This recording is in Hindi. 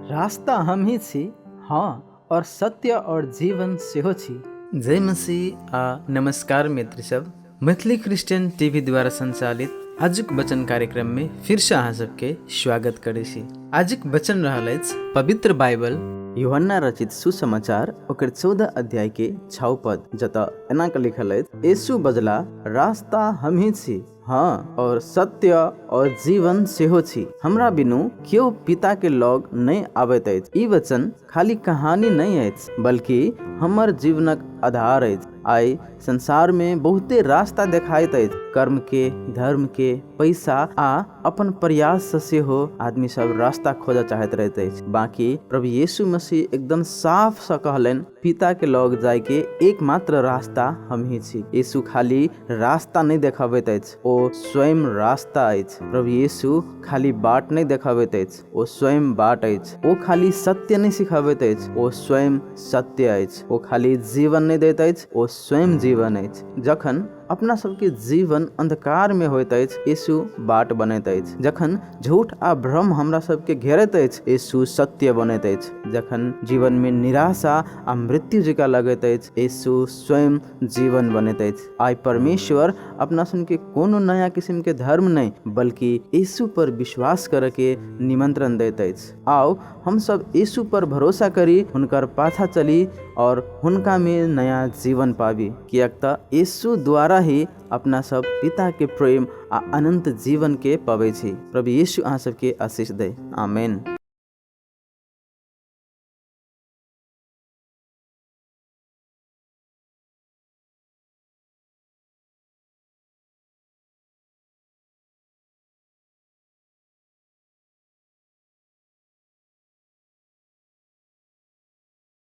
रास्ता हम ही छी, हाँ, और सत्य और जीवन सेहो छी। जय मसीह आ नमस्कार मित्र सब। मैथिली क्रिश्चियन टीवी द्वारा संचालित आजुक वचन कार्यक्रम में फिर से अहाँ सबके स्वागत करे छी। आजुक वचन रहल अछि पवित्र बाइबल यूहन्ना रचित सुसमाचार ओकर 14 अध्याय के 6 पद, जतऽ एना के लिखल अछि, यीशु बजला, रास्ता हम ही छी, हाँ, और सत्य और जीवन सेहो छी। हमरा बिनु केओ पिता के लग नहीं आबैत अछि। ई वचन खाली कहानी नहीं अछि, बल्कि हमर जीवनक आधार अछि। आइ संसार में बहुते रास्ता देखाइत अछि, कर्म के, धर्म के, पैसा आ अपन प्रयास से सेहो आदमी सब रास्ता खोज चाहत रहते अछि। बाकी प्रभु यीशु मसीह एकदम साफ से कहलन, पिता के लग जाय के एकमात्र रास्ता हम ही छी। यीशु खाली रास्ता नहीं देखाबैत अछि, ओ स्वयं रास्ता अछि। प्रभु यीशु खाली बाट नहीं देखाबैत अछि, ओ स्वयं बाट अछि। ओ खाली सत्य नहीं सिखाबैत अछि, ओ स्वयं सत्य अछि। ओ खाली जीवन नहीं दैत अछि, ओ स्वयं जीवन अछि। जखन अपना सबके जीवन अंधकार में होइत अछि, यीशु बाट बनैत अछि। जखन झूठ आ भ्रम हमरा सबके घेरैत अछि, यीशु सत्य बनैत अछि। जखन जीवन में निराशा आ मृत्यु जकाँ लगैत अछि, यीशु स्वयं जीवन बनैत अछि। आइ परमेश्वर अपना सबके कोनो नया किस्म के धर्म नहीं, बल्कि यीशु पर विश्वास करे के निमंत्रण दैत अछि। आओ हम सब यीशु पर भरोसा करी, हुनकर पाछा चली और हुनका में नया जीवन पाबी। कियाक त यीशु द्वारा ही अपना सब पिता के प्रेम आ अनंत जीवन के पाबै छी। प्रभु यीशु अहाँ सबके आशीष दे। आमीन।